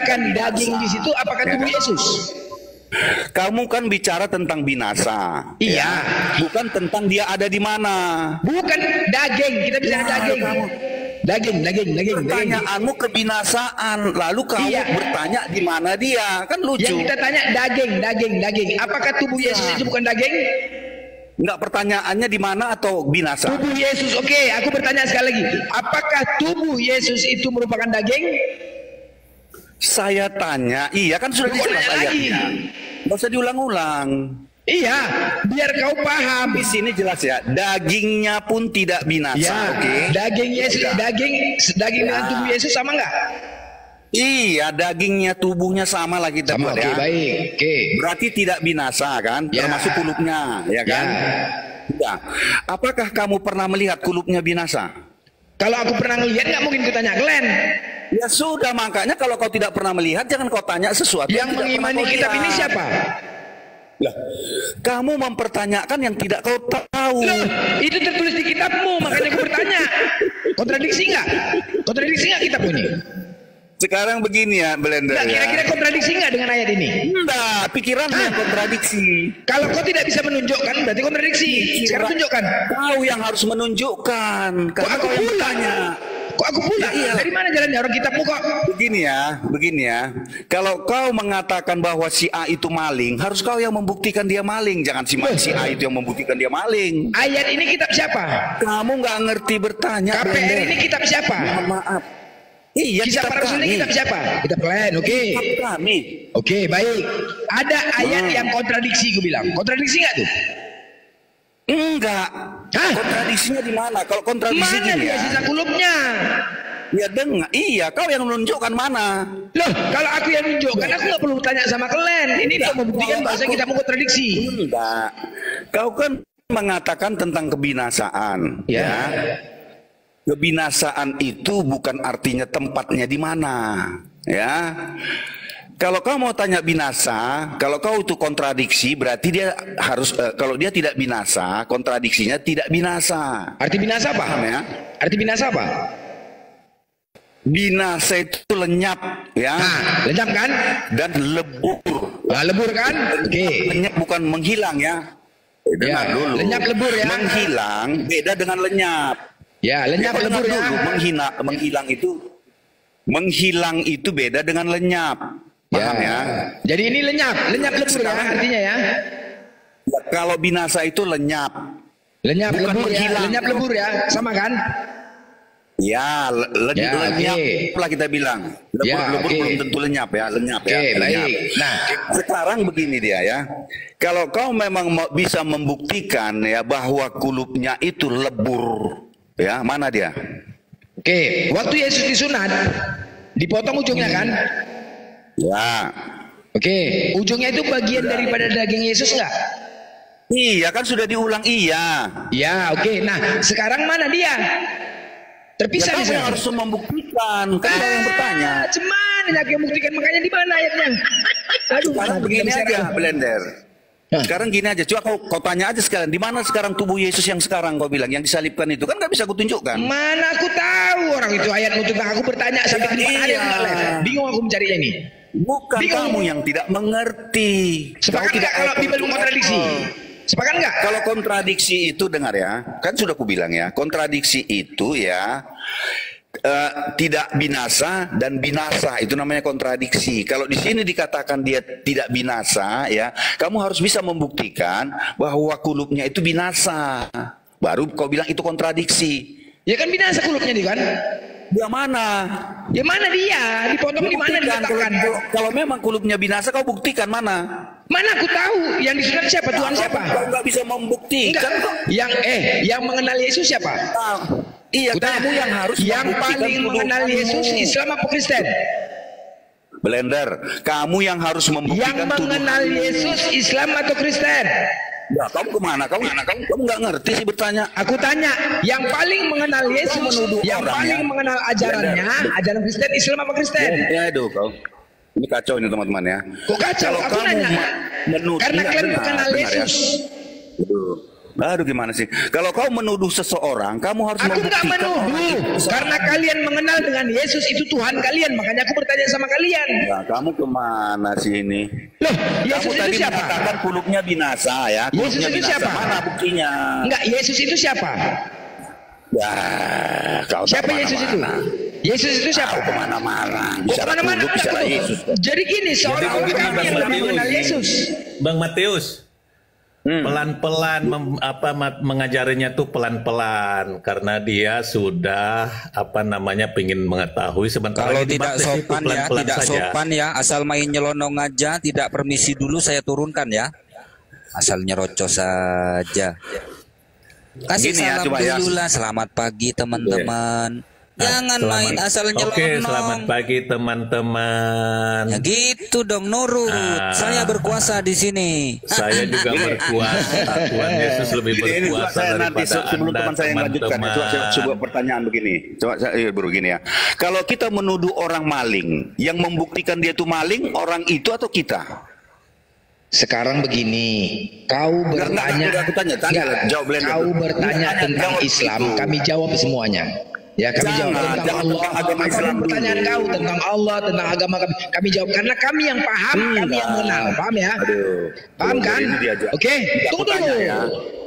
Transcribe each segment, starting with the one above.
daging di situ apakah tubuh Yesus? Kamu kan bicara tentang binasa. Iya. Ya? Bukan tentang dia ada di mana. Bukan daging, kita bicara daging. Daging. Pertanyaanmu kebinasaan, lalu kamu bertanya di mana dia, kan lucu. Yang kita tanya daging. Apakah tubuh Yesus itu bukan daging? Enggak, pertanyaannya di mana atau binasa? Tubuh Yesus, oke. Aku bertanya sekali lagi. Apakah tubuh Yesus itu merupakan daging? Saya tanya, iya kan sudah dijelas ayatnya. Nggak usah diulang-ulang. Iya, biar kau paham. Di sini jelas ya, dagingnya pun tidak binasa. Ya, Oke. daging Yesus, daging dengan tubuh Yesus sama nggak? Iya, dagingnya tubuhnya sama lah kita Sama, buat ya. baik. Oke. Berarti tidak binasa kan? Ya. Termasuk kulupnya, ya kan? Ya. Apakah kamu pernah melihat kulupnya binasa? Kalau aku pernah ngelihat nggak mungkin ku tanya Glenn. Ya sudah, makanya kalau kau tidak pernah melihat, jangan kau tanya sesuatu Yang mengimani kitab ini siapa? Lah, kamu mempertanyakan yang tidak kau tahu. Loh, itu tertulis di kitabmu, makanya aku bertanya. Kontradiksi nggak kitab ini? Sekarang begini ya, Blender. Nggak, kira-kira kontradiksi nggak dengan ayat ini? Enggak, pikiran yang kontradiksi. Kalau kau tidak bisa menunjukkan, berarti kontradiksi. Sekarang tunjukkan. Kau yang harus menunjukkan. Karena aku kau yang pula? bertanya. Kok aku pula? Iya. Dari mana jalannya orang kitabmu kok? Begini ya. Kalau kau mengatakan bahwa si A itu maling, harus kau yang membuktikan dia maling. Jangan si A itu yang membuktikan dia maling. Ayat ini kitab siapa? Kamu nggak ngerti bertanya. KPR Blender. ini kitab siapa? Mohon maaf. Iya, Kisah kitab para Rasul ini kami. kitab siapa? Kitab kalian, oke. Kitab kami. Oke, baik. Ada ayat yang kontradiksi, gue bilang. Kontradiksi nggak tuh? Enggak. Hah? Kontradiksinya di mana? Kalau kontradiksi Mana gini dia ya. sisa kulupnya? Ya dengar. Iya, kau yang menunjukkan mana. Loh, kalau aku yang nunjukkan, aku nggak perlu tanya sama kalian. Ini untuk membuktikan bahasa kita mau kontradiksi. Enggak. Kau kan mengatakan tentang kebinasaan. Ya. Kebinasaan itu bukan artinya tempatnya di mana. Ya. Kalau kau mau tanya binasa, kalau kau itu kontradiksi, berarti dia harus, kalau dia tidak binasa, kontradiksinya tidak binasa. Arti binasa apa? Paham ya? Arti binasa apa? Binasa itu lenyap, ya. Nah, lenyap kan? Dan lebur. Nah, lebur kan? Oke. Lenyap bukan menghilang ya. Dengar Ya, dulu. lenyap lebur ya. Menghilang beda dengan lenyap. Ya, lenyap Ya, lebur ya. dulu. Menghilang itu beda dengan lenyap. Paham ya? Jadi ini lenyap lebur ya artinya ya. Kalau binasa itu lenyap. Lenyap Bukan lebur ya, menghilang. lenyap lebur ya, sama kan? Ya, Ya, lenyap oke. lah kita bilang. Lebur, Ya, lebur oke. belum tentu lenyap ya, lenyap Oke, ya. baik. Lenyap. Nah, Sekarang begini dia ya. Kalau kau memang bisa membuktikan ya bahwa kulupnya itu lebur, ya mana dia? oke, waktu Yesus disunat, dipotong ujungnya kan? Ya. Oke, ujungnya itu bagian daripada daging Yesus nggak? Iya kan sudah diulang iya. Ya, oke. Nah, sekarang mana dia? Terpisah Ya, di kamu yang sana. harus membuktikan. Kan kau yang bertanya. Cuman yang membuktikan makanya di mana ayatnya? Aduh, Sekarang begini bisa aja, ragu. Blender. Hah? Sekarang gini aja, coba kau tanya aja sekalian, di mana sekarang tubuh Yesus yang sekarang kau bilang yang disalibkan itu kan nggak bisa kutunjukkan. Mana aku tahu orang itu ayatmu tentang aku bertanya sampai di mana Iya. ayatnya. Bingung aku mencarinya ini. Bukan Bingung. kamu yang tidak mengerti. Sepakat nggak kalau Bible kontradiksi? Sepakat nggak? Kalau kontradiksi itu dengar ya, kan sudah aku bilang ya, kontradiksi itu ya tidak binasa dan binasa, itu namanya kontradiksi. Kalau di sini dikatakan dia tidak binasa ya, kamu harus bisa membuktikan bahwa kulupnya itu binasa. Baru kau bilang itu kontradiksi. Ya kan binasa kulupnya nih kan? Dia mana? Ya mana dia? Dipotong di mana Buktikan. diletakkan? Kalau memang kulupnya binasa, kau buktikan mana? Mana aku tahu? Yang disunat siapa? Tuhan siapa? Kau nggak bisa membuktikan kok. Yang mengenal Yesus siapa? Iya, Kutanya, kamu yang harus yang membuktikan paling mengenal tuduhanmu. Yesus Islam apa Kristen? Blender, kamu yang harus Yang membuktikan mengenal tuduhanmu. Yesus Islam atau Kristen? Ya, kamu kemana? Kamu nggak ngerti sih bertanya. Aku tanya, yang paling mengenal Yesus, menuduh yang orang, paling ya? mengenal ajarannya, ajaran Kristen, Islam apa Kristen? Ya, aduh kau. Ini kacau ini teman-teman ya. Kok kacau? Kalau Aku kamu nanya. menuduh, Karena iya, kalian benar, mengenal benar ya. Yesus. Aduh. Aduh gimana sih? Kalau kau menuduh seseorang, kamu harus Aku nggak membuktikan orang menuduh, itu karena kalian mengenal dengan Yesus itu Tuhan kalian, makanya aku bertanya sama kalian. Ya, kamu kemana sih ini? Loh, Kamu Yesus tadi itu siapa? mengatakan kuluknya binasa ya. Yesus Kuluknya itu binasa. siapa? Mana buktinya? Enggak, Yesus itu siapa? Ya, kau tak Siapa Yesus itu? kemana-mana. Yesus itu siapa? Kau kemana-mana. Kok Bicara kemana-mana? kuluk, bicara Yesus. Jadi gini, seolah-olah begini, kami Bang yang lebih Matius. mengenal Yesus. Bang Matius, pelan-pelan mengajarinya tuh pelan-pelan karena dia sudah pingin mengetahui sebentar Kalau lagi tidak dibaptis itu sopan ya, pelan-pelan tidak saja. sopan ya, asal main nyelonong aja, tidak permisi dulu saya turunkan ya. Asal nyerocos saja. Kasih Gini ya, salam coba ya. dulu lah, selamat pagi teman-teman. Jangan main asal nyelonong. Oke, selamat pagi teman-teman. Ya gitu dong, nurut. Saya berkuasa di sini. Saya juga berkuasa. Tuhan Yesus lebih Ini coba berkuasa saya nanti daripada sebelum Anda, teman saya yang lanjutkan, coba saya sebuah pertanyaan begini. Coba saya begini ya. Kalau kita menuduh orang maling, yang membuktikan dia itu maling, orang itu atau kita? Sekarang begini, kau bertanya, aku tanya, jawab Blender. kau bertanya tentang Jawab Islam, itu. kami jawab semuanya. Ya, kami jawab tentang jangan Allah. tentang agama Islam dulu. Pertanyaan kau tentang Allah, tentang agama kami jawab karena kami yang paham, kami yang mengenal, paham ya? Aduh. Paham kan? Ini diajak. Oke, Aku tunggu tanya dulu. ya.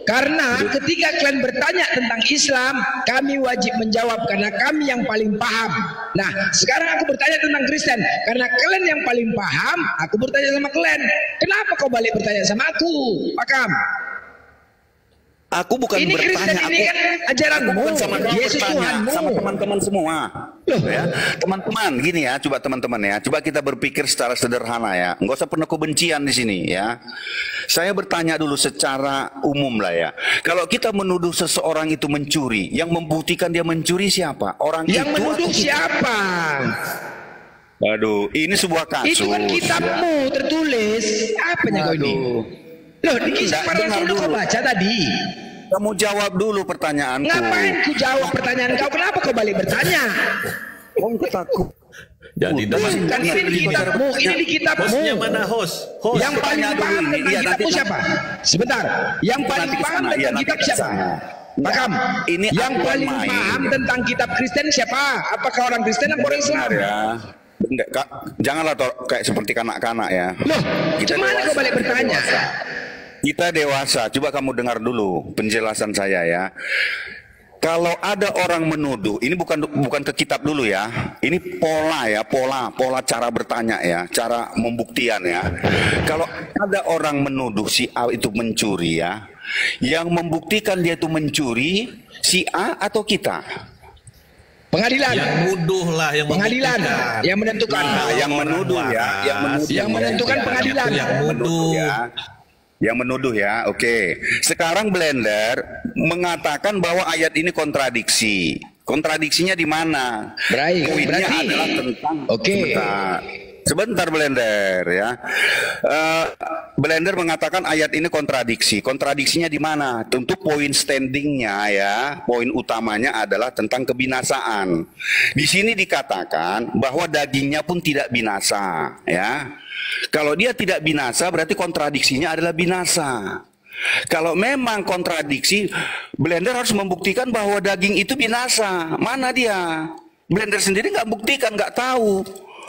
Karena ketika kalian bertanya tentang Islam, kami wajib menjawab karena kami yang paling paham. Nah, sekarang aku bertanya tentang Kristen. Karena kalian yang paling paham, aku bertanya sama kalian. Kenapa kau balik bertanya sama aku? Pakam. Aku bukan Ini bertanya, Kristen ini kan ajaranmu. bukan sama kamu Yesus bertanya, Tuhanmu. sama teman-teman semua. Loh. Ya, teman-teman, gini ya, coba teman-teman ya, coba kita berpikir secara sederhana ya, nggak usah penuh kebencian di sini ya. Saya bertanya dulu secara umum lah ya. Kalau kita menuduh seseorang itu mencuri, yang membuktikan dia mencuri siapa? Orang Yang itu menuduh atau kita? siapa? Aduh, ini sebuah kasus. Itu kan kitabmu tertulis. Apanya kau ini? Loh, di kisah para dengar rasul kau dulu. baca tadi. Kamu jawab dulu pertanyaanku. Ngapain ku jawab pertanyaan kau? Kenapa kau balik bertanya? Kamu takut. Jadi Bukan, ini di kitabmu, ini di kitabmu. hostnya mana host? Host. Yang paling Tanya dulu paham ini. tentang Iya, kitabmu nanti- siapa? Sebentar. Yang paling Nanti ke paham sana, iya, tentang nanti kitab ke siapa? sana. Pakam. Ini Yang aku paling main. paham tentang kitab Kristen siapa? Apakah orang Kristen atau orang Islam? Benar ya. Enggak, Kak, janganlah kayak seperti kanak-kanak ya. Loh, Kita gimana dewasa, kau balik kita bertanya? dewasa. Kita dewasa, coba kamu dengar dulu penjelasan saya ya. Kalau ada orang menuduh, ini bukan ke kitab dulu ya. Ini pola ya, pola cara bertanya ya, cara pembuktian ya. Kalau ada orang menuduh si A itu mencuri ya, yang membuktikan dia itu mencuri si A atau kita? Pengadilan. Yang nuduh lah, yang Pengadilan membuktikan. yang menentukan. Nah, yang menuduh ya, Yang menentukan pengadilan. Yang nuduh. ya. Yang menuduh ya, oke. Sekarang Blender mengatakan bahwa ayat ini kontradiksi. Kontradiksinya di mana? Baik, Poinnya berarti- adalah tentang Oke. Sebentar Blender ya. Blender mengatakan ayat ini kontradiksi. Kontradiksinya di mana? Tentu poin standingnya ya, poin utamanya adalah tentang kebinasaan. Di sini dikatakan bahwa dagingnya pun tidak binasa ya. Kalau dia tidak binasa berarti kontradiksinya adalah binasa. Kalau memang kontradiksi, Blender harus membuktikan bahwa daging itu binasa. Mana dia? Blender sendiri nggak buktikan, nggak tahu.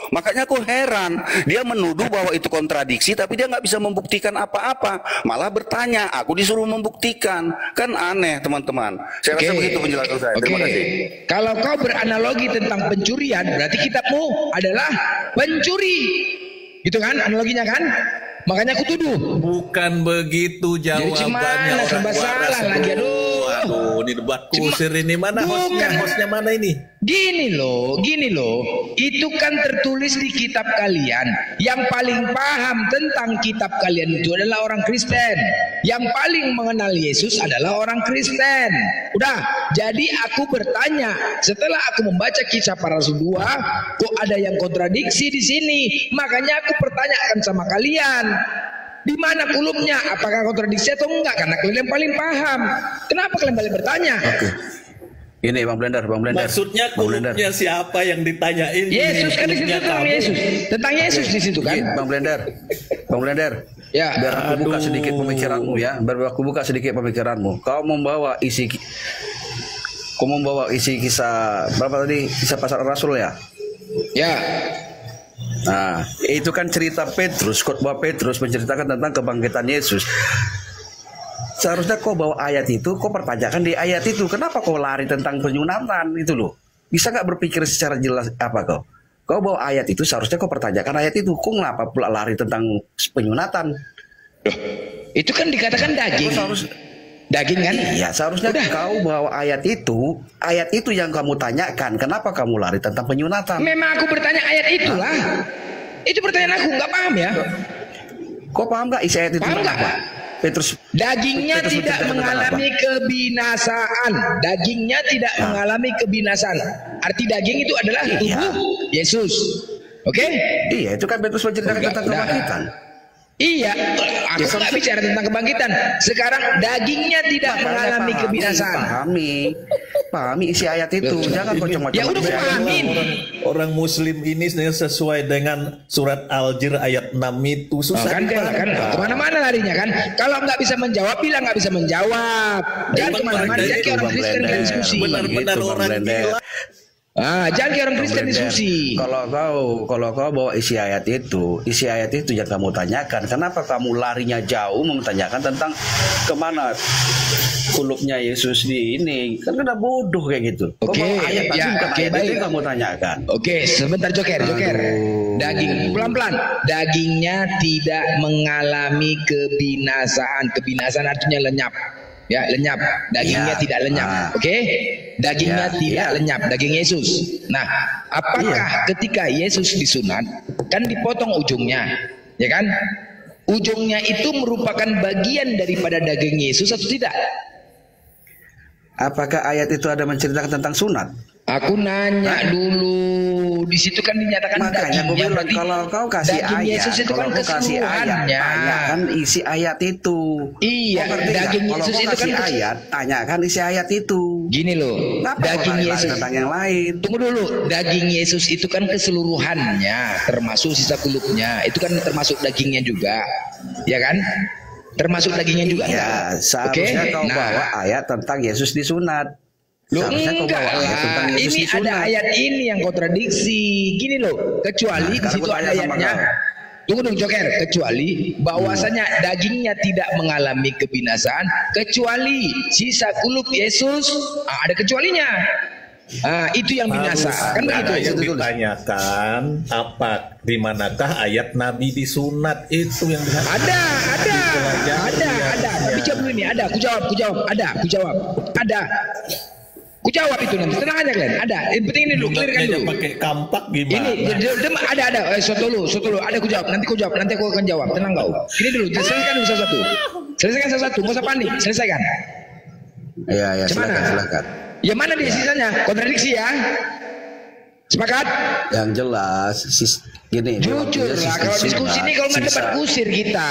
Makanya aku heran, dia menuduh bahwa itu kontradiksi, tapi dia nggak bisa membuktikan apa-apa. Malah bertanya, aku disuruh membuktikan. Kan aneh teman-teman. Saya rasa begitu penjelasan saya. Terima kasih. Kalau kau beranalogi tentang pencurian, berarti kitabmu adalah pencuri. Gitu kan analoginya kan? Makanya aku tuduh. Bukan begitu jawabannya. gimana? Orang Serba waras salah itu. lagi, aduh. Aduh, ini debat kusir ini. Mana Bukan. hostnya? Hostnya mana ini? Gini loh, itu kan tertulis di kitab kalian. Yang paling paham tentang kitab kalian itu adalah orang Kristen. Yang paling mengenal Yesus adalah orang Kristen. Udah, jadi aku bertanya, setelah aku membaca kisah para rasul 2, kok ada yang kontradiksi di sini? Makanya aku pertanyakan sama kalian. Di mana kulumnya? Apakah kontradiksi atau enggak? Karena kalian yang paling paham. Kenapa kalian balik bertanya? Ini Bang Blender. Maksudnya kulupnya siapa yang ditanyain? Yesus kan di situ Kulupnya tentang kamu. Yesus. Tentang Yesus di situ kan? Bang Blender. Ya. Biar aku buka sedikit pemikiranmu ya. Biar aku buka sedikit pemikiranmu. Kau membawa isi kisah berapa tadi? Kisah pasar Rasul ya? Ya. Nah, itu kan cerita Petrus, khotbah Petrus menceritakan tentang kebangkitan Yesus. Seharusnya kau bawa ayat itu, kau pertanyakan di ayat itu. Kenapa kau lari tentang penyunatan itu loh? Bisa nggak berpikir secara jelas apa kau? Kau bawa ayat itu, seharusnya kau pertanyakan ayat itu. Kau ngapa pula lari tentang penyunatan? Itu kan dikatakan daging. Daging kan? Iya, seharusnya kau bawa ayat itu yang kamu tanyakan. Kenapa kamu lari tentang penyunatan? Memang aku bertanya ayat itulah. Itu pertanyaan aku, nggak paham ya? Kau paham nggak isi ayat itu? Paham nggak? Petrus, dagingnya Petrus tidak mengalami kebinasaan. Dagingnya tidak mengalami kebinasaan. Arti daging itu adalah tubuh Yesus. Oke? Iya, itu kan Petrus menceritakan tentang kebangkitan. Iya, aku nggak bicara tentang kebangkitan. Sekarang dagingnya tidak mengalami kebinasaan. Pahami isi ayat itu. Jangan kau cuma-cuma. Ya udah pahamin. Orang Muslim ini sebenarnya sesuai dengan surat Al-Jir ayat 6 itu susah. Kan kemana-mana larinya kan. Kalau nggak bisa menjawab, bilang nggak bisa menjawab. Jangan kemana-mana. Jangan kayak orang Kristen kayak diskusi. Benar-benar orang gila. Jangan kayak orang Kristen diskusi. Kalau kau bawa isi ayat itu yang kamu tanyakan. Kenapa kamu larinya jauh mempertanyakan tentang kemana kulupnya Yesus di ini? Kan kena bodoh kayak gitu. Oke, ayat itu kamu tanyakan. Oke, sebentar Joker. Daging pelan-pelan. Dagingnya tidak mengalami kebinasaan. Kebinasaan artinya lenyap. Ya, lenyap. Dagingnya tidak lenyap. Oke? Dagingnya tidak lenyap, daging Yesus. Nah, apakah ketika Yesus disunat kan dipotong ujungnya, ya kan? Ujungnya itu merupakan bagian daripada daging Yesus atau tidak? Apakah ayat itu ada menceritakan tentang sunat? Aku nanya dulu. Di situ kan dinyatakan makanya aku bilang kalau kau kasih ayat, Yesus itu kan keseluruhannya. Tanyakan isi ayat itu. Iya, daging Yesus itu kan ayat, tanyakan isi ayat itu. Gini loh, daging Yesus tentang yang lain. Tunggu dulu, daging Yesus itu kan keseluruhannya, termasuk sisa kulupnya. Itu kan termasuk dagingnya juga, ya kan? Termasuk dagingnya juga. Ya, seharusnya kau bawa ayat tentang Yesus disunat. Loh enggak lah, ini ada ayat ini yang kontradiksi. Gini loh, kecuali di situ ada ayatnya. Tunggu dong Joker, kecuali bahwasanya dagingnya tidak mengalami kebinasaan, kecuali sisa kulup Yesus ada kecualinya. Itu yang binasa. Kan begitu. Yang ditanyakan apa, di manakah ayat Nabi disunat itu yang ada. Tapi jawab dulu ini, ada. Ku jawab. Ada. Ku jawab itu nanti, tenang aja kalian. Ada. Yang penting ini dulu, clearkan dulu. Pakai kampak gimana? Ini ada. Soto lu. Ada ku jawab. Nanti aku akan jawab. Tenang kau. Ini dulu, selesaikan dulu Selesaikan satu. Nggak usah panik. Selesaikan. Iya, silakan. Ya mana dia sisanya? Kontradiksi ya. Sepakat? Yang jelas, gini. Jujur lah, kalau diskusi ini kalau nggak debat kusir kita.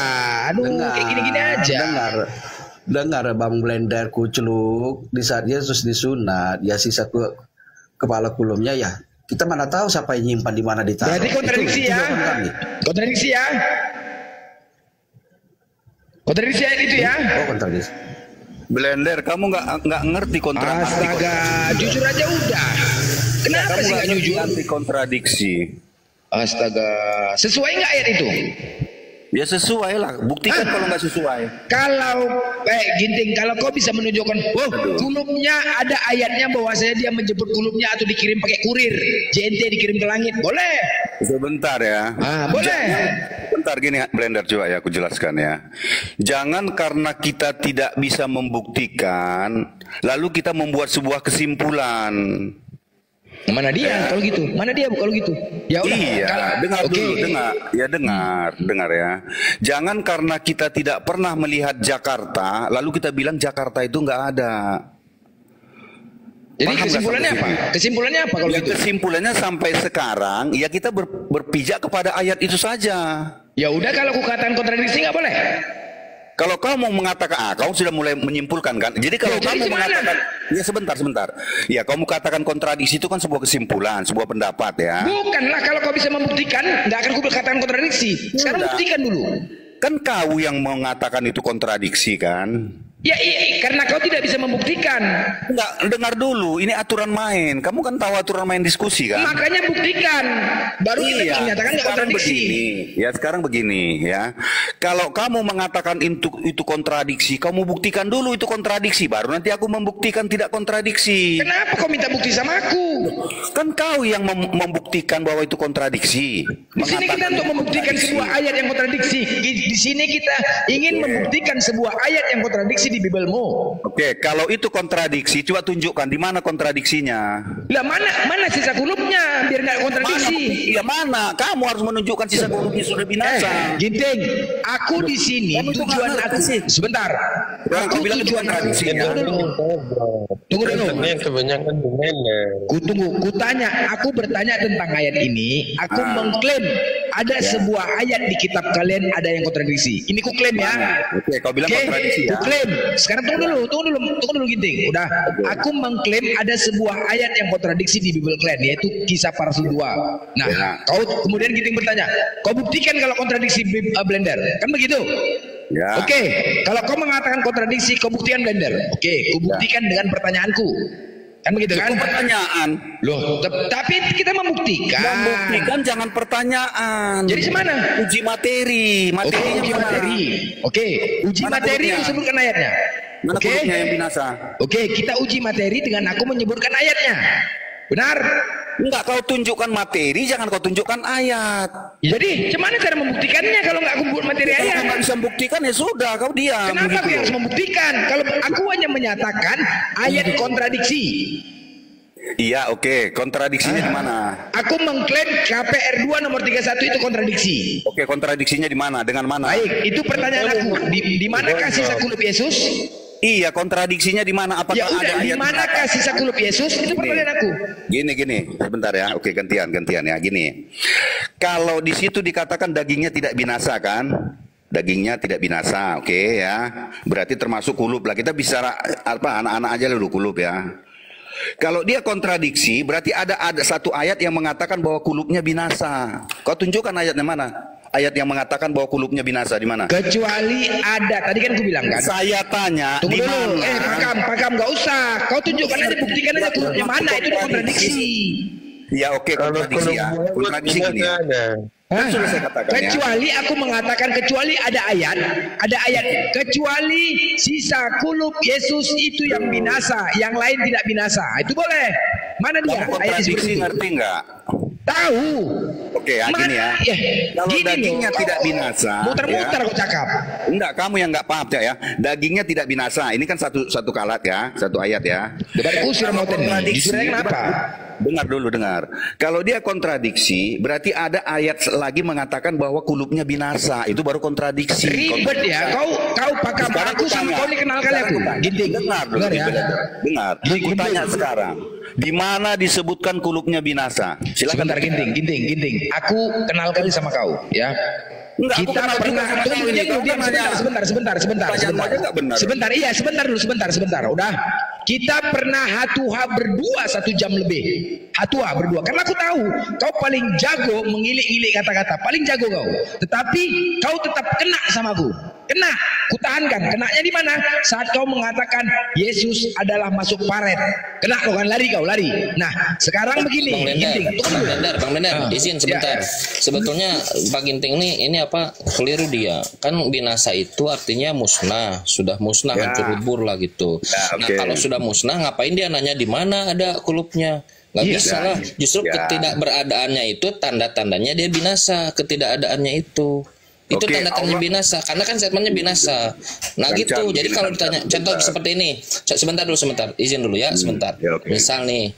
Kayak gini-gini aja. Dengar Bang Blender Kucluk, di saat Yesus disunat, ya sisa kepala kulumnya ya. Kita mana tahu siapa yang nyimpan di mana ditaruh. Berarti kontradiksi ya. Kontradiksi ayat itu ya. Oh, kontradiksi. Blender, kamu nggak ngerti kontradiksi. Astaga, jujur aja udah. Kenapa sih nggak jujur? Anti kontradiksi. Astaga, sesuai nggak ayat itu? Ya sesuai lah, buktikan kalau nggak sesuai. Kalau Ginting, kalau kau bisa menunjukkan, kulupnya ada ayatnya bahwa saya dia menjemput kulupnya atau dikirim pakai kurir, JNT dikirim ke langit, boleh? Sebentar ya. Boleh. Bentar gini Blender, coba ya aku jelaskan ya. Jangan karena kita tidak bisa membuktikan, lalu kita membuat sebuah kesimpulan. Mana dia kalau gitu? Ya udah. Iya, dengar dulu, dengar ya. Jangan karena kita tidak pernah melihat Jakarta, lalu kita bilang Jakarta itu nggak ada. Jadi kesimpulannya apa kalau gitu? Kesimpulannya sampai sekarang ya kita berpijak kepada ayat itu saja. Ya udah, kalau aku katakan kontradiksi nggak boleh. Kalau kau mau mengatakan, kau sudah mulai menyimpulkan kan? Jadi kalau kamu mengatakan, ya sebentar. Ya kamu katakan kontradiksi itu kan sebuah kesimpulan, sebuah pendapat ya. Bukanlah, kalau kau bisa membuktikan, nggak akan aku katakan kontradiksi. Sekarang buktikan dulu. Kan kau yang mengatakan itu kontradiksi kan? Ya, karena kau tidak bisa membuktikan. Enggak, dengar dulu, ini aturan main. Kamu kan tahu aturan main diskusi kan? Makanya buktikan. Baru kita menyatakan nggak sekarang kontradiksi. begini, ya sekarang begini ya. Kalau kamu mengatakan itu kontradiksi, kamu buktikan dulu itu kontradiksi, baru nanti aku membuktikan tidak kontradiksi. Kenapa kau minta bukti sama aku? Kan kau yang membuktikan bahwa itu kontradiksi. Di sini kita untuk membuktikan sebuah ayat yang kontradiksi. Di sini kita ingin membuktikan sebuah ayat yang kontradiksi di Bibelmu. Oke, kalau itu kontradiksi, coba tunjukkan di mana kontradiksinya. Lah mana sisa kulupnya biar nggak kontradiksi. Mana? Kamu harus menunjukkan sisa kulupnya sudah binasa. Ginting, aku di sini tujuan aku sebentar. Aku bilang tujuan aku. Tunggu dulu. Kebanyakan gimana? Ku tanya, aku bertanya tentang ayat ini. Aku mengklaim ada sebuah ayat di kitab kalian ada yang kontradiksi. Ini ku klaim ya. Oke, kau bilang kontradiksi ya. Ku klaim. Sekarang tunggu dulu Ginting. Udah, aku mengklaim ada sebuah ayat yang kontradiksi di Bible kalian, yaitu Kisah para Rasul 2. Nah, kau kemudian Ginting bertanya, kau buktikan kalau kontradiksi Blender, kan begitu? Ya. Oke, kalau kau mengatakan kontradiksi, kau buktikan Blender. Oke, kau buktikan dengan pertanyaanku. Kan begitu kan? Itu pertanyaan. Loh, tapi kita membuktikan. Membuktikan jangan pertanyaan. Jadi semana? Uji materi. Materinya uji mana? materi. Oke, uji Mana materi kulupnya? disebutkan ayatnya. Mana Oke. kulupnya yang binasa? Oke, kita uji materi dengan aku menyebutkan ayatnya. Benar? Enggak, kau tunjukkan materi, jangan kau tunjukkan ayat. Jadi, gimana cara membuktikannya kalau nggak kumpul materi Kalau ayat? kau nggak bisa membuktikan ya sudah, kau diam. Kenapa gitu aku harus loh. membuktikan? Kalau aku hanya menyatakan ayat kontradiksi. Iya, oke. Kontradiksinya di mana? Aku mengklaim KPR 2 nomor 31 itu kontradiksi. Oke, kontradiksinya di mana? Dengan mana? Baik, itu pertanyaan aku. Di manakah sisa kulup Yesus? Iya, kontradiksinya di mana? Apakah Ya ada udah, di ayat manakah sisa kulup Yesus? Itu pertanyaan aku. Gini, sebentar ya. Oke, gantian ya. Gini, kalau di situ dikatakan dagingnya tidak binasa kan? Dagingnya tidak binasa, oke ya. Berarti termasuk kulup lah. Kita bicara anak-anak aja dulu kulup ya. Kalau dia kontradiksi, berarti ada satu ayat yang mengatakan bahwa kulupnya binasa. Kau tunjukkan ayatnya mana? Ayat yang mengatakan bahwa kulupnya binasa di mana? Kecuali ada, tadi kan aku bilang kan. Saya tanya Tunggu di dulu, mana? pakam, nggak usah. Kau tunjukkan aja, buktikan aja kulupnya mana, itu kontradiksi. Ya oke, kontradiksi ya. Kontradiksi gini ya. Kan sudah saya katakan ya. Kecuali aku mengatakan kecuali ada ayat kecuali sisa kulup Yesus itu yang binasa, yang lain tidak binasa. Itu boleh. Mana dia? Kamu Ayat seperti kontradiksi itu. ngerti nggak? Tahu. Oke ya, gini ya. Kalau Gini dagingnya loh, tidak kau binasa, muter-muter ya. kau cakap. Enggak, kamu yang nggak paham ya. Dagingnya tidak binasa. Ini kan satu kalat ya, satu ayat ya. Debat kusir mau tadi. Disuruhnya kenapa? Dengar dulu, dengar. Kalau dia kontradiksi, berarti ada ayat lagi mengatakan bahwa kulupnya binasa. Itu baru kontradiksi. Ribet ya. Kau pakam. Sekarang Aku sama tanya. kau ini kenal kali aku. Ginting. Dengar dulu, Dengar ya. dengar. Aku tanya sekarang. Di mana disebutkan kulupnya binasa? Silakan. Sebentar Ginting. Aku kenal kali sama kau, ya. Enggak, aku Kita kenal pernah juga sama kau ini. diam Kau nanya. sebentar. Pertanyaanmu aja nggak benar. Sebentar. Udah. Kita pernah hatuha berdua 1 jam lebih. Hatuha berdua. Karena aku tahu kau paling jago mengilik-ilik kata-kata. Paling jago kau. Tetapi kau tetap kena sama aku. Kena. Kutahankan. Kenanya di mana? Saat kau mengatakan Yesus adalah masuk paret. Kena kau kan, lari. Nah, sekarang begini. Ginting. Bang Bender, izin sebentar. Ya. Sebetulnya Pak Ginting ini apa keliru dia. Kan binasa itu artinya musnah, sudah musnah, Ya. hancur lebur lah gitu. Ya, Nah, oke. kalau sudah musnah, ngapain dia nanya di mana ada kulupnya? Nggak Iya, bisa ya. lah. Justru Ya. ketidakberadaannya itu tanda-tandanya dia binasa, ketidakadaannya itu. Itu Oke, tanda-tanda Allah- binasa, karena kan statementnya binasa. Nah gitu, Lancar, jadi kalau lancar, ditanya, contoh sebentar. seperti ini, sebentar, izin dulu ya, sebentar. ya, oke. Misal nih,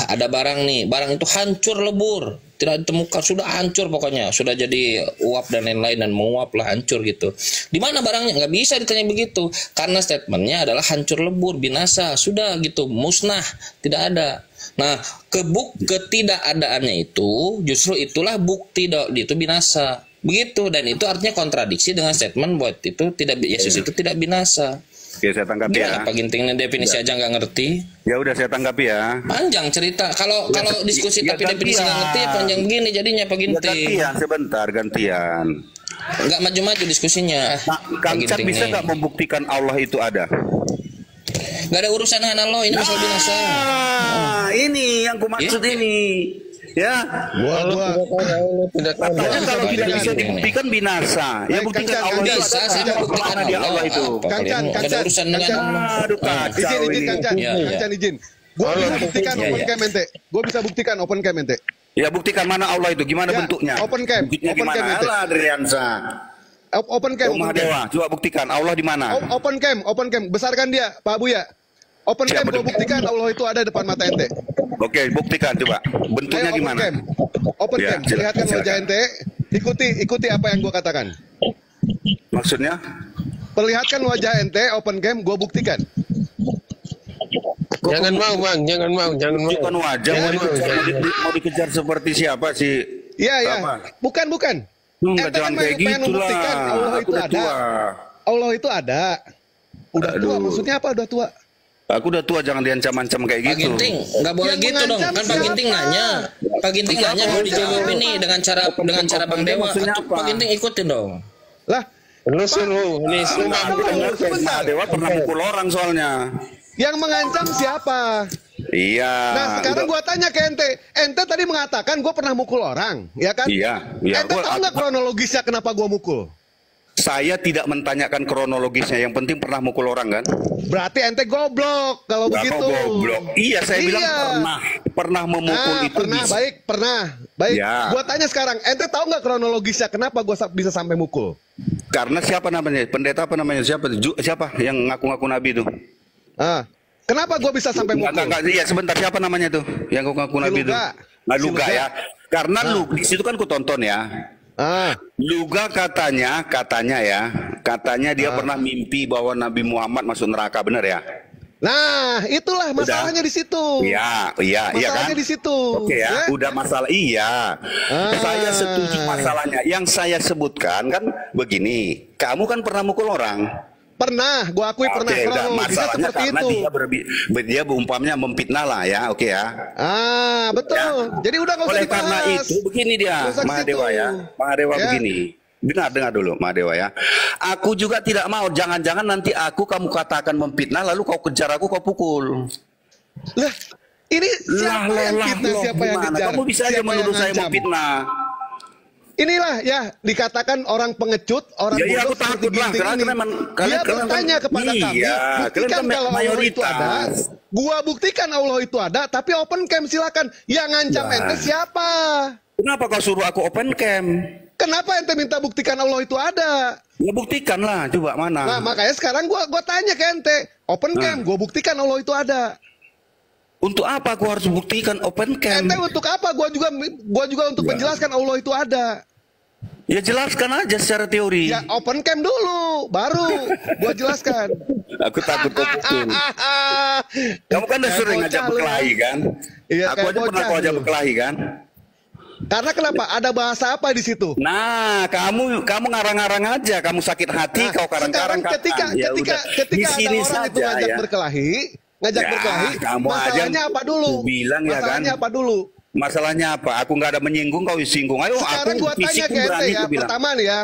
ada barang nih, barang itu hancur lebur, tidak ditemukan, sudah hancur pokoknya, sudah jadi uap dan lain-lain dan menguap lah, hancur gitu. Di mana barangnya? Nggak bisa ditanya begitu, karena statementnya adalah hancur lebur, binasa, sudah gitu, musnah, tidak ada. Nah, ketidakadaannya itu justru itulah bukti itu binasa. Begitu, dan itu artinya kontradiksi dengan statement buat itu tidak Yesus itu tidak binasa. Oke, saya tanggapi ya. Apa Gintingnya definisi aja nggak ngerti? Ya udah saya tanggapi ya. Panjang cerita. Kalau diskusi ya tapi definisi nggak ngerti ya panjang begini jadinya Pak Ya, Ginting. gantian sebentar, gantian. Nggak maju-maju diskusinya. Nah, Kang Lagi Cak penting bisa nih. nggak membuktikan Allah itu ada? Nggak ada urusan dengan Allah, ini masalah binasa. Ini yang ku maksud ini. Ya, Gua katanya kalau tidak bisa dibuktikan binasa. Ya Baik, buktikan Kang Cak, Allah itu Bisa, ada. saya mau buktikan Mana dia Allah itu? Apa Kang kalian? Chan, Nggak Kang ada Chan, urusan Kang dengan Chan. Allah. Aduh kacau izin ini. Kang Chan, Iya, Kang iya. Chan izin. Gua bisa buktikan Iya, open iya. cam ente. Gua bisa buktikan open cam ente. Ya buktikan mana Allah itu, gimana Ya, bentuknya? open cam, Bentuknya open gimana? cam itu. Alah, Adriansa. Open cam, Oh, open cam. Mahadewa, coba buktikan Allah di mana? Open cam, open cam. Besarkan dia, Pak Buya. Open cam Siapa gua itu? buktikan Allah itu ada depan mata ente. Oke, buktikan coba. Bentuknya Ayo, gimana? Open Ya, cam, perlihatkan silakan. wajah ente. Ikuti apa yang gua katakan. Maksudnya? Perlihatkan wajah ente, open cam, gua buktikan. Jangan mau bang, jangan mau. Bukan wajah, mau dikejar seperti siapa sih? Iya, iya. Apa? Bukan. Enggak, Ente jangan kan kayak pengen gitu membuktikan lah. Allah Aku itu udah ada. tua. Allah itu ada. Udah tua, Aduh. maksudnya apa udah tua? Aku udah tua, jangan diancam-ancam kayak Pak gitu. Ginting, nggak boleh Yang gitu dong. mengancam Kan Pak Ginting siapa? nanya. Pak Ginting nanya mau dijawab ini dengan cara Bang Dewa. Maksudnya Atau apa? Pak Ginting ikutin dong. Lah, Lu suruh, ini Enggak, aku dengar kayak Mahadewa pernah mukul orang soalnya. yang mengancam siapa? Iya. Nah, sekarang udah. gua tanya ke ente. Ente tadi mengatakan gua pernah mukul orang, ya kan? Iya, iya. Ente tahu nggak kronologisnya kenapa gua mukul? Saya tidak mentanyakan kronologisnya, yang penting pernah mukul orang kan? Berarti ente goblok kalau Lah, begitu. kok goblok. Iya, saya bilang pernah memukul itu pernah, bisa. pernah. Baik, Ya. gua tanya sekarang, ente tahu nggak kronologisnya kenapa gua bisa sampai mukul? Karena siapa namanya? Pendeta apa namanya? Siapa yang ngaku-ngaku nabi itu? Ah, kenapa gua bisa sampai mukul? Enggak, iya sebentar, siapa namanya tuh? Yang ngaku nabi itu? Luga. Nah, Si Luga Luga. ya. Karena lu di situ kan ku tonton ya. Ah, Luga katanya dia pernah mimpi bahwa Nabi Muhammad masuk neraka, benar ya? nah itulah masalahnya di situ. Iya kan? Masalahnya di situ. Oke ya, Ya. udah masalah. Iya. Saya setuju masalahnya. Yang saya sebutkan kan begini, kamu kan pernah mukul orang. Pernah, gua akui pernah. Oke, udah Kronologisnya masalahnya seperti karena itu. dia umpamanya memfitnah lah ya, oke ya. Ah, betul. Jadi udah nggak usah Oleh karena dibahas. itu begini dia, Nggak usah ke Mahadewa situ. ya, Mahadewa Ya. begini. Dengar dulu Mahadewa ya. Aku juga tidak mau, jangan-jangan nanti kamu katakan memfitnah lalu kau kejar aku, kau pukul. Lah, ini siapa yang fitnah, siapa yang gimana? kejar? Kamu bisa aja Siapa yang menuduh saya ngancam? memfitnah. Inilah ya dikatakan orang pengecut, orang Ya, iya, bodoh aku takut seperti lah, Ginting karena ini. kalian Dia kan- bertanya kepada iya, kami, kalian buktikan kan kalau Allah itu ada. mayoritas. Gua buktikan Allah itu ada, tapi open cam silakan. Yang ngancam Ya. ente siapa? Kenapa kau suruh aku open cam? Kenapa ente minta buktikan Allah itu ada? Ya buktikan lah, coba mana? Nah, makanya sekarang gua tanya ke ente, open cam, gua buktikan Allah itu ada. Untuk apa aku harus buktikan open cam? Ente untuk apa? Gua juga untuk menjelaskan Allah itu ada. Ya jelaskan aja secara teori. Ya open cam dulu, baru gua jelaskan. Aku takut kau pukul. Kamu kan udah Kayak sering bocah ngajak lu. berkelahi kan? Iya, Aku kayak aja pernah bocah kau ajak lu. berkelahi kan? Karena kenapa? Ada bahasa apa di situ? Nah, kamu ngarang-ngarang aja. Kamu sakit hati, Nah, kau karang-karang. sekarang ketika Ya udah. Di ada sini orang itu saja, ngajak ya. berkelahi, Ya, kamu masalahnya aja apa dulu? bilang ya Masalahnya kan? apa dulu? Masalahnya apa? Aku nggak ada menyinggung, kau singgung. Ayo, Sekarang aku gua tanya fisik ke ente berani ya, aku bilang. pertama nih ya,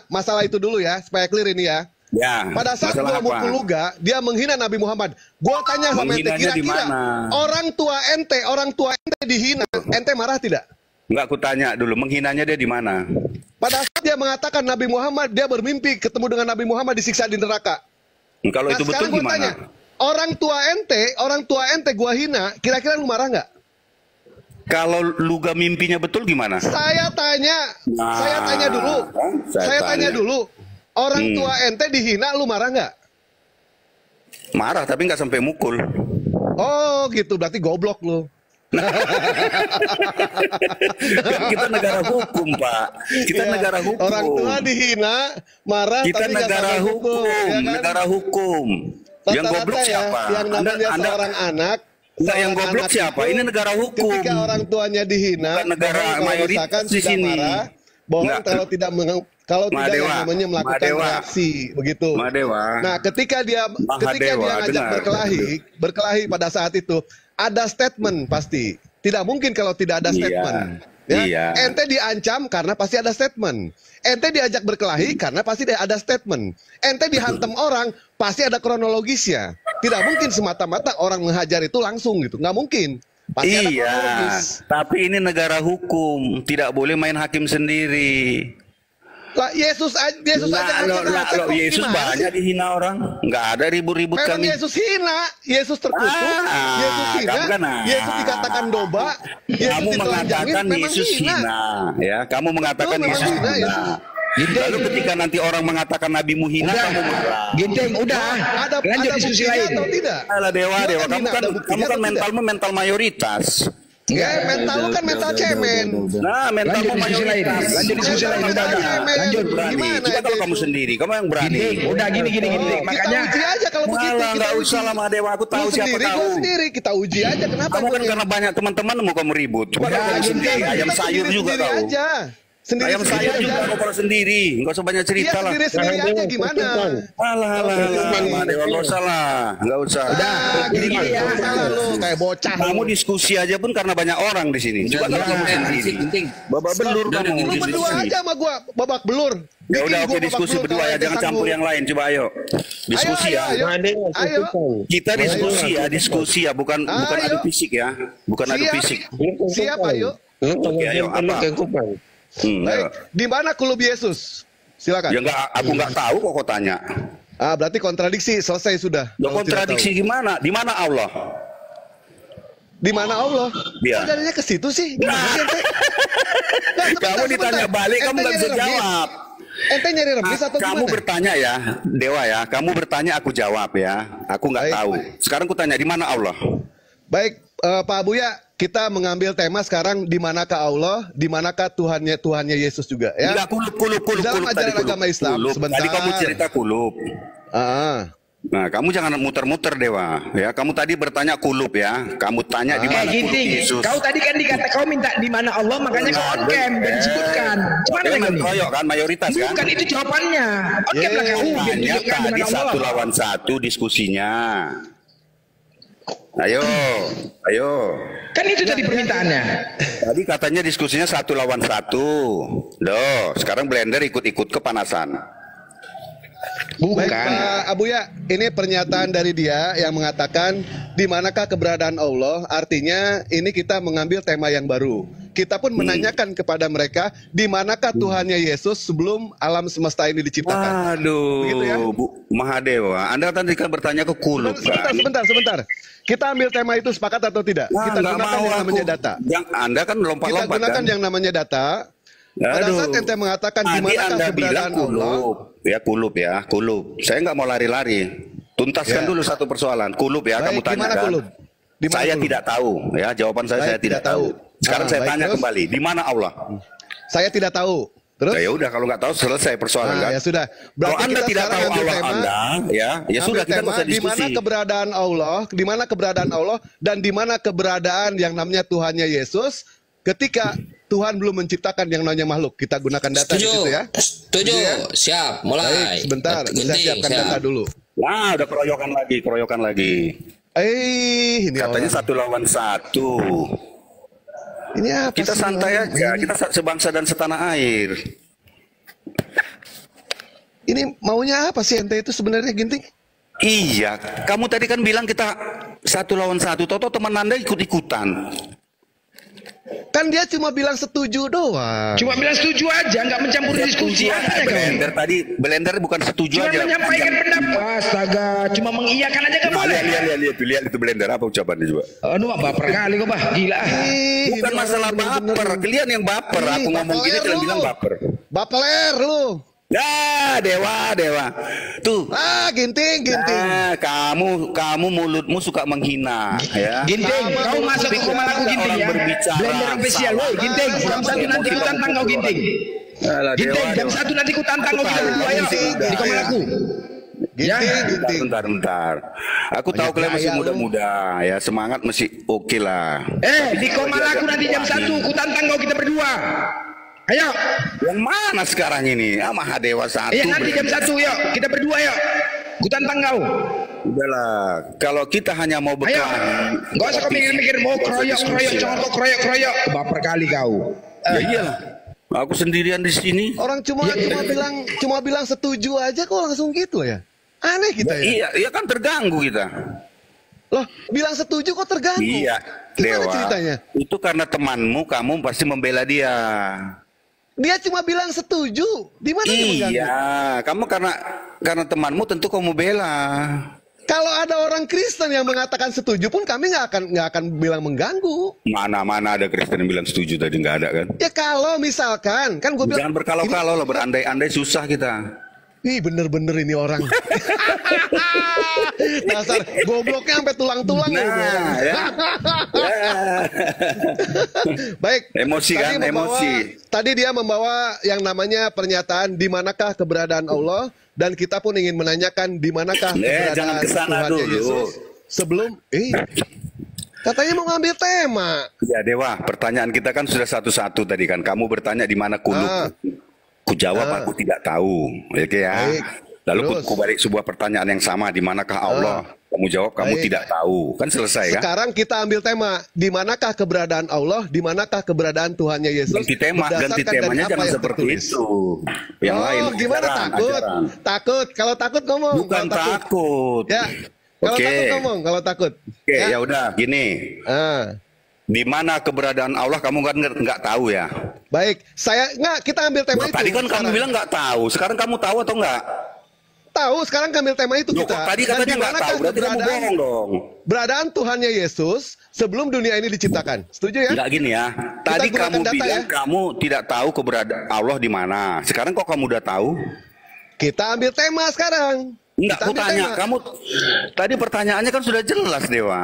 masalah itu dulu ya, supaya clear ini ya. Ya, Pada saat masalah gua mukul Luga, dia menghina Nabi Muhammad. Gua tanya sama ente, Menghinanya di kira-kira mana? orang tua ente dihina, ente marah tidak? Nggak, aku tanya dulu, menghinanya dia di mana? Pada saat dia mengatakan Nabi Muhammad, dia bermimpi ketemu dengan Nabi Muhammad disiksa di neraka. Kalau itu betul sekarang gua gimana? tanya, orang tua ente gua hina, kira-kira lu marah nggak? Kalau Luga mimpinya betul gimana? Saya tanya dulu. Saya tanya dulu. Orang tua ente dihina, lu marah nggak? Marah tapi nggak sampai mukul. Oh gitu, berarti goblok lu. Kan kita negara hukum, Pak. Kita Ya, negara hukum. Orang tua dihina, marah Kita tapi nggak negara sampai hukum, mukul, ya kan? negara hukum. Yang Rata-rata goblok ya, siapa? yang namanya seorang anak. Enggak, yang seorang goblok anak siapa? itu Ini negara hukum. Ketika orang tuanya dihina, Bukan negara bohong kalau mayoritas misalkan di tidak sini. marah, bohong Enggak. kalau tidak Mahadewa, yang namanya melakukan Mahadewa. reaksi begitu. Mahadewa. Nah, ketika dia Mahadewa, ngajak dengar. berkelahi pada saat itu ada statement pasti. Tidak mungkin kalau tidak ada statement. Ya, Iya. ente diancam karena pasti ada statement. Ente diajak berkelahi karena pasti ada statement. Ente dihantam orang pasti ada kronologisnya. Tidak mungkin semata-mata orang menghajar itu langsung gitu, nggak mungkin. Pasti ada Iya, kronologis. tapi ini negara hukum, tidak boleh main hakim sendiri. Lah Yesus aja Loh, Yesus banyak dihina orang, nggak ada ribut-ribut Memang kami. Yesus hina, Yesus terkutuk, Yesus hina, kamu kan, Yesus dikatakan doba, Yesus Kamu ditelanjangin, mengatakan memang Yesus hina, ya. Kamu mengatakan Betul, memang Yesus hina, hina. Yesus. Lalu ketika nanti orang mengatakan Nabimu hina, Udah, kamu marah. Ginting, udah. Lanjut diskusi buktinya lain. atau tidak? Alah dewa, Dia dewa. kan Kamu hina, kan, ada buktinya atau tidak? mentalmu mental mayoritas. Ya, mental lu kan mental cemen. Nah, mentalmu Lanjut diskusi lain. mayoritas. Lanjut diskusi lain. Udah. Lanjut berani. Gimana Coba kalau itu? kamu sendiri, kamu yang berani. Ginting, udah gini. Makanya Kita uji aja kalau begitu. Malah Kita nggak uji. usah lah Mahadewa, aku tahu Lu siapa sendiri, tahu. gua sendiri. Kita uji aja kenapa. Kamu kan emangnya? karena banyak teman-temanmu kamu ribut. Coba Udah, kalau kamu Ginting. sendiri, ayam Kita sayur juga sendiri kau. aja. Sendiri Ayam sayur juga kau kalau sendiri. Nggak usah banyak Iya, cerita lah. sendiri aja gimana? Alah, Mahadewa, nggak usah lah. Nggak usah. gini ya. Salah lu kayak bocah. Kamu diskusi aja pun karena banyak orang di sini. Coba kalau kamu sendiri. Penting. Babak belur kamu. Lu berdua aja sama gua babak belur. Ya udah, Bikin oke, gua babak diskusi belur berdua kalau ya, ente jangan sanggup. campur yang lain. Coba ayo. Diskusi ya. Ayo. Kita diskusi ya, bukan Ayo. adu fisik ya. Bukan adu Siap. fisik. Siap ayo. Oke, ayo apa? Baik, Ayo. di mana kulub Yesus? Silakan. Ya enggak, aku enggak tahu kok kau tanya. Berarti kontradiksi selesai sudah. Lo Kalau tidak kontradiksi gimana? Di mana Allah? tahu. Di mana Allah? Iya. Kok jadinya ke situ sih? Gimana sih, ente? Nah, Kamu ditanya balik, kamu Ente nggak bisa nyari remis? jawab. Ente nyari remis atau Kamu gimana? bertanya ya, Dewa ya. Kamu bertanya, aku jawab ya. Aku nggak Baik. tahu. Sekarang aku tanya, di mana Allah? Baik, Pak Buya, kita mengambil tema sekarang di manakah Allah, di manakah Tuhannya Yesus juga ya. Enggak, kulub. Dalam Tadi ajaran kulub. agama Islam, Kulub. sebentar. Tadi kamu cerita kulub. Ah. Nah, kamu jangan muter-muter Dewa. Ya, kamu tadi bertanya kulub ya. Kamu tanya di mana kulub Ginting, Yesus. kau tadi kan kau minta di mana Allah, makanya kau on cam dan disebutkan. Cuman Dia lagi main nih. keroyok kan, mayoritas kan. Bukan itu jawabannya. On cam lah kau. Biar Tanya tunjukkan di tadi mana satu Allah. lawan satu diskusinya. Ayo. Kan itu tadi permintaannya. Tadi katanya diskusinya 1 lawan 1. Loh, sekarang Blender ikut-ikut kepanasan. Baik, Bukan. Pak Abuya, ini pernyataan dari dia yang mengatakan di manakah keberadaan Allah. Artinya ini kita mengambil tema yang baru. Kita pun menanyakan kepada mereka di manakah Tuhannya Yesus sebelum alam semesta ini diciptakan. Waduh, Begitu ya? Bu Mahadewa. Anda tadi kan bertanya ke kulub. Sebentar. Kita ambil tema itu sepakat atau tidak? Kita nggak gunakan mau yang aku. namanya data. Anda kan Kita lompat-lompat gunakan kan? yang namanya data. Pada Aduh. saat ente mengatakan di Tadi manakah Anda keberadaan bilang Allah, kulub. Kulub. Saya nggak mau lari-lari. Tuntaskan Ya. dulu satu persoalan. Kulub ya, baik, kamu di tanya mana kan? kulub? Di mana Saya kulub? tidak tahu. Ya, jawaban saya Baik, tidak tahu. Sekarang saya baik, tanya terus? kembali, di mana Allah? Saya tidak tahu. Terus? Ya udah, kalau nggak tahu selesai persoalan kan? Ya sudah. Kalau Anda kita tidak sekarang tahu ambil Allah tema, Anda, ya ambil sudah kita tema nggak usah di diskusi. mana keberadaan Allah, di mana keberadaan Allah dan di mana keberadaan yang namanya Tuhannya Yesus ketika Tuhan belum menciptakan yang namanya makhluk. Kita gunakan data di Setuju. situ ya. Setuju. Ya. Siap, mulai. Baik, sebentar. Saya Ginting, siapkan data dulu. Nah, udah keroyokan lagi. Ini Katanya orang. 1 lawan 1. Ini apa Kita sih santai orang aja, ini? kita sebangsa dan setanah air. Ini maunya apa sih ente itu sebenarnya Ginting? Iya, kamu tadi kan bilang kita 1 lawan 1. Toto teman Anda ikut-ikutan. Kan dia cuma bilang setuju doang. Cuma bilang setuju aja, nggak mencampur diskusi. Apa ya kau? Blender tadi, Blender bukan setuju Cuma aja. menyampaikan pendapat. Astaga, cuma mengiyakan aja kan Nah, boleh. lihat itu Blender apa ucapannya coba. Aduh, baper kali kau bah, gila. Bukan Ini masalah orang bener-bener. baper, kalian yang baper. Ih, Aku ngomong gini bapeler kalian lu. bilang baper. Bapeler lu. Ya, dewa. Tuh. Ginting. Nah, kamu mulutmu suka menghina, ya. Ginting, kau masuk ke komal aku Ginting Orang ya. berbicara Blender spesial, woi Ginting. Jam 1 nanti ku tantang kau Ginting. Alah, Ginting, dewa, jam dewa. 1 nanti ku tantang kau kita berdua ya. Di komal aku. Ya. Ginting. Bentar. Aku tahu kalian masih gaya lu. muda-muda, ya semangat masih oke lah. Di komal aku nanti jam 1 ku tantang kau kita berdua. Ayo. Yang mana sekarang ini? Mahadewa 1. Iya nanti jam 1 yuk, kita berdua yuk. Ku tantang kau. Udahlah, kalau kita hanya mau Ayo. berkelahi, Enggak usah kau mikir-mikir mau nggak usah kroyok, diskusi lah. congkok kroyok. Baper kali kau. Ya iyalah. Aku sendirian di sini. Orang cuma bilang setuju aja kok langsung gitu ya. Aneh kita ya. Iya, iya kan terganggu kita. Loh, bilang setuju kok terganggu? Iya, Gimana Dewa. ceritanya? Itu karena temanmu, kamu pasti membela dia. Dia cuma bilang setuju. Di mana dia mengganggu? Iya, kamu karena temanmu tentu kamu bela. Kalau ada orang Kristen yang mengatakan setuju pun kami nggak akan bilang mengganggu. Mana ada Kristen yang bilang setuju tadi, nggak ada kan? Ya kalau misalkan kan gue bilang Jangan berkalau-kalau lah, berandai-andai susah kita. ih bener-bener ini orang. Dasar gobloknya sampai tulang-tulang ya ini orang. Nah, ya. Baik. Emosi Tadi kan, emosi. Tadi dia membawa yang namanya pernyataan di manakah keberadaan Allah, dan kita pun ingin menanyakan di manakah keberadaan jangan kesana Tuhan dulu. Yesus. Sebelum katanya mau ngambil tema. Ya Dewa, pertanyaan kita kan sudah satu-satu tadi kan. Kamu bertanya di mana kuluk. Ku jawab aku tidak tahu, oke ya. Baik. Lalu Terus. ku balik sebuah pertanyaan yang sama, di manakah Allah? Kamu jawab kamu Baik. tidak tahu, kan selesai kan? Sekarang kita ambil tema, di manakah keberadaan Allah, di manakah keberadaan Tuhannya Yesus? Ganti temanya berdasarkan dari jangan apa yang seperti tertulis. itu. Yang lain Gimana ajaran, takut? ajaran. Takut. Kalau takut ngomong. Bukan Kalau takut. Ya. Kalau Oke. takut ngomong. Kalau takut. Oke, ya udah gini. Di mana keberadaan Allah kamu kan nggak tahu ya? Baik, kita ambil tema Loh, itu. tadi kan kamu sekarang. bilang nggak tahu. Sekarang kamu tahu atau nggak? Tahu, sekarang ambil tema itu Loh, kita. kok tadi Dan katanya di nggak manakah tahu. Berarti kamu bohong dong. Beradaan Tuhannya Yesus sebelum dunia ini diciptakan. Setuju ya? Nggak gini ya. Tadi gunakan kamu data bilang ya. kamu tidak tahu keberadaan Allah di mana. Sekarang kok kamu udah tahu? Kita ambil tema sekarang. Enggak, Kita aku ambil tanya. tema. Kamu tadi pertanyaannya kan sudah jelas, Dewa.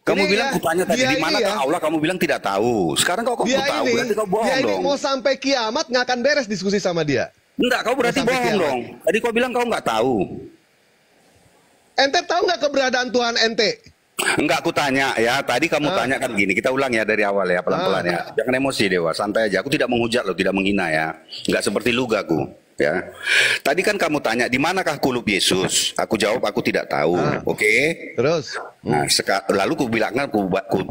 Kamu Ini bilang ya, kutanya tadi dia di mana ini ya. Allah, kamu bilang tidak tahu. Sekarang kok kamu Dia tahu, ini, berarti kau bohong dia ini dong. mau sampai kiamat nggak akan beres diskusi sama dia. Enggak, kau berarti sampai bohong kiamat. dong. Tadi kau bilang kau nggak tahu. Ente tahu nggak keberadaan Tuhan ente? Enggak, aku tanya ya. Tadi kamu tanya kan gini. Kita ulang ya dari awal ya, pelan-pelan ya. Jangan emosi, Dewa. Santai aja. Aku tidak menghujat loh, tidak menghina ya. Enggak seperti lugaku. Ya. Tadi kan kamu tanya di manakah kulub Yesus? Aku jawab aku tidak tahu. Oke. Terus? Nah, lalu ku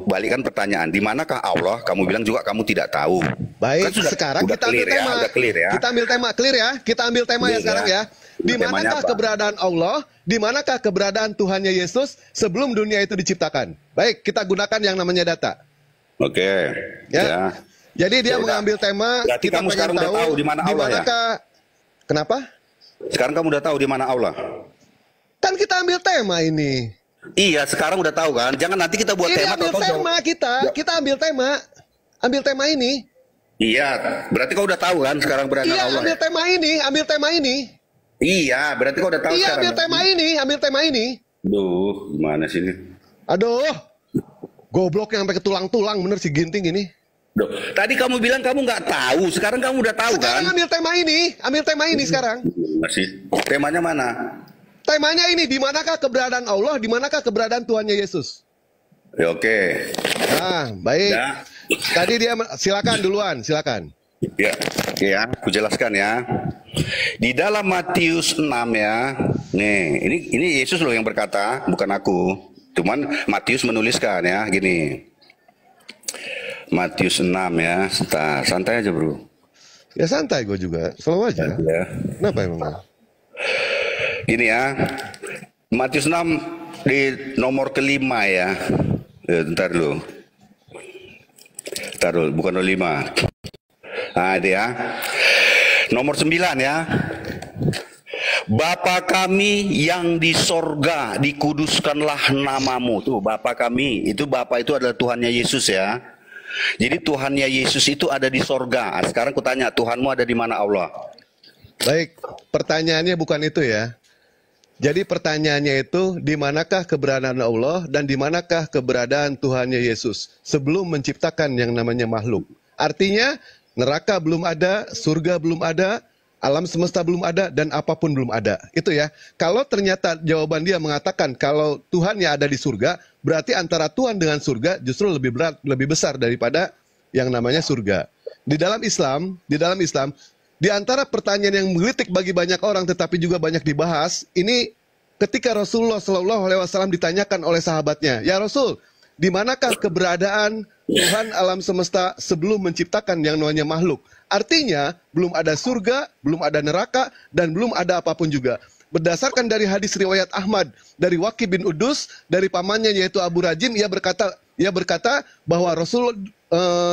balikkan pertanyaan, di manakah Allah? Kamu bilang juga kamu tidak tahu. Baik, Kan sekarang udah kita ambil clear ya, tema. udah clear ya. Kita ambil tema, clear ya. Kita ambil tema ya Clear sekarang ya. ya. Di Temanya manakah apa? keberadaan Allah? Di manakah keberadaan Tuhannya Yesus sebelum dunia itu diciptakan? Baik, kita gunakan yang namanya data. Oke. Ya. Jadi dia Ya udah. mengambil tema. Berarti kita kamu pengen sekarang udah tahu di mana Allah ya? Kenapa? Sekarang kamu udah tahu di mana Allah? Kan kita ambil tema ini. Iya, sekarang udah tahu kan? Jangan nanti kita buat Ini tema ambil atau tema kita ambil tema. Ambil tema ini. Iya, berarti kau udah tahu kan sekarang berada Iya, Allah. ambil tema ini, ambil tema ini. Iya, berarti kau udah tahu Iya, sekarang. ambil tema ini, ambil tema ini. Duh, gimana sih ini? Aduh. Gobloknya sampai ke tulang-tulang bener si Ginting ini. Duh, tadi kamu bilang kamu nggak tahu, sekarang kamu udah tahu Sekarang kan? ambil tema ini sekarang. Masih. Temanya mana? Temanya ini, di manakah keberadaan Allah, di manakah keberadaan Tuhannya Yesus? Ya, oke. Nah, baik. Ya. Tadi dia, silakan duluan, silakan. Ya, oke ya, aku jelaskan ya. Di dalam Matius 6 ya. Nih, ini Yesus loh yang berkata, bukan aku. Cuman Matius menuliskan ya, gini. Matius 6 ya. Santai aja, Bro. Ya santai gue juga, selalu aja. Ya. Kenapa emang? Gini ya. Matius 6 di nomor kelima ya. Bentar dulu. Bentar dulu, bukan 5. Nah, itu ya. Nomor 9 ya. Bapa kami yang di sorga, dikuduskanlah namamu. Tuh, Bapa kami. Itu Bapa itu adalah Tuhannya Yesus ya. Jadi Tuhannya Yesus itu ada di sorga. Sekarang kutanya, Tuhanmu ada di mana Allah? Baik, pertanyaannya bukan itu ya. Jadi pertanyaannya itu, di manakah keberadaan Allah dan di manakah keberadaan Tuhannya Yesus sebelum menciptakan yang namanya makhluk. Artinya, neraka belum ada, surga belum ada, alam semesta belum ada, dan apapun belum ada. Itu ya. Kalau ternyata jawaban dia mengatakan kalau Tuhannya ada di surga, berarti antara Tuhan dengan surga justru lebih berat, lebih besar daripada yang namanya surga. Di dalam Islam, di antara pertanyaan yang menggelitik bagi banyak orang tetapi juga banyak dibahas, ini ketika Rasulullah SAW ditanyakan oleh sahabatnya, ya Rasul, di manakah keberadaan Tuhan alam semesta sebelum menciptakan yang namanya makhluk. Artinya, belum ada surga, belum ada neraka, dan belum ada apapun juga. Berdasarkan dari hadis riwayat Ahmad, dari Waqi bin Udus, dari pamannya yaitu Abu Rajim, ia berkata bahwa Rasul,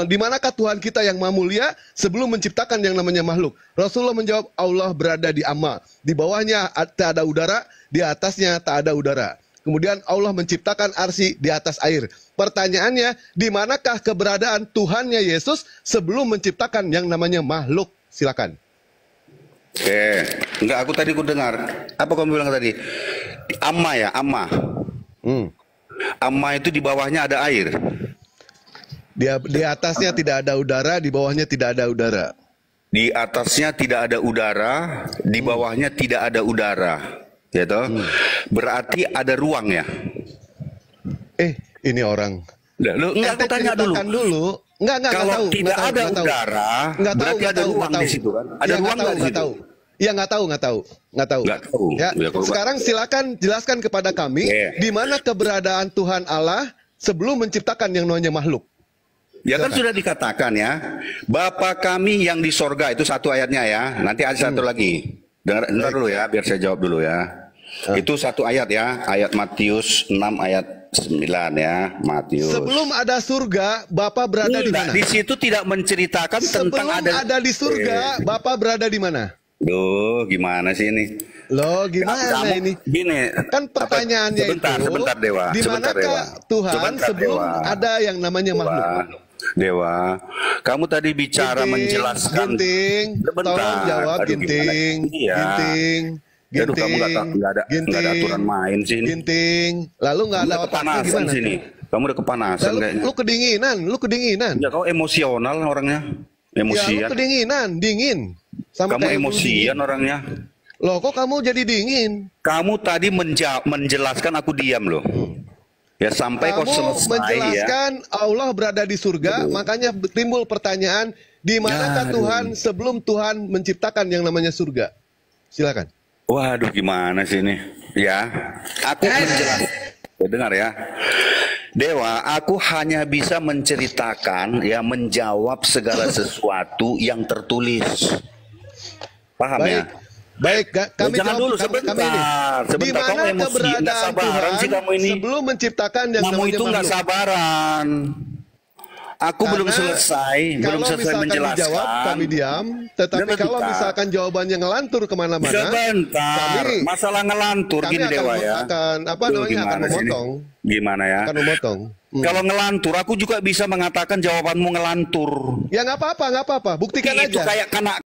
di manakah Tuhan kita yang maha mulia sebelum menciptakan yang namanya makhluk? Rasulullah menjawab, Allah berada di Amma. Di bawahnya tak ada udara, di atasnya tak ada udara. Kemudian Allah menciptakan arsy di atas air. Pertanyaannya, di manakah keberadaan Tuhannya Yesus sebelum menciptakan yang namanya makhluk? Silakan. Oke, enggak, aku tadi ku dengar. Apa kamu bilang tadi? Amma ya, Amma. Amma itu di bawahnya ada air. Di atasnya tidak ada udara, di bawahnya tidak ada udara. Di atasnya tidak ada udara, di bawahnya tidak ada udara. Ya toh? Berarti ada ruang ya? Ini orang. Enggak, aku tanya dulu. Enggak Kalau tahu. tidak ada udara, berarti ada ruang di situ kan? Ada ruang nggak di situ? Ya nggak tahu. Ya, sekarang silakan jelaskan kepada kami di mana keberadaan Tuhan Allah sebelum menciptakan yang namanya makhluk. Ya kan sudah dikatakan ya, Bapa kami yang di sorga, itu satu ayatnya ya. Nanti ada satu lagi. Dengar dulu ya, biar saya jawab dulu ya. Itu satu ayat ya, ayat Matius 6 ayat 9 ya, Matius. Sebelum ada surga, Bapa berada di mana? Di situ tidak menceritakan tentang ada di surga, Bapa berada di mana? Duh, gimana sih ini? Loh, gimana ini? Gini, kan pertanyaannya sebentar, Dewa. Di manakah Tuhan sebelum ada yang namanya makhluk? Dewa, kamu tadi bicara menjelaskan. Ginting, tolong jawab, Ginting. Aduh, kamu nggak ada aturan main sih ini. Ginting, lalu nggak ada otaknya gimana? Sini. Kamu udah kepanasan kayaknya. Lu kedinginan. Ya, kau emosional orangnya. Emosian. Ya, lu kedinginan, dingin. Kamu emosian orangnya. Loh, kok kamu jadi dingin? Kamu tadi menjelaskan, aku diam loh. Ya sampai kau selesai menjelaskan ya. Allah berada di surga, makanya timbul pertanyaan, di manakah Tuhan sebelum Tuhan menciptakan yang namanya surga? Silakan. Waduh, gimana sih ini? Ya, aku menjelaskan. Ya, dengar ya. Dewa, aku hanya bisa menceritakan, ya, menjawab segala sesuatu yang tertulis. Paham ya? Baik, kami jangan jawab dulu sebentar. Di mana keberadaan Tuhan sih kamu ini? Sebelum menciptakan yang kamu namanya itu nggak sabaran. Aku belum selesai menjelaskan. Dijawab, kami diam. Tetapi kalau misalkan jawabannya ngelantur kemana-mana, sebentar. Masalah ngelantur gini Dewa ya. Akan memotong. Gimana ya? Akan memotong. Kalau ngelantur, aku juga bisa mengatakan jawabanmu ngelantur. Ya nggak apa-apa. Buktikan aja. Itu kayak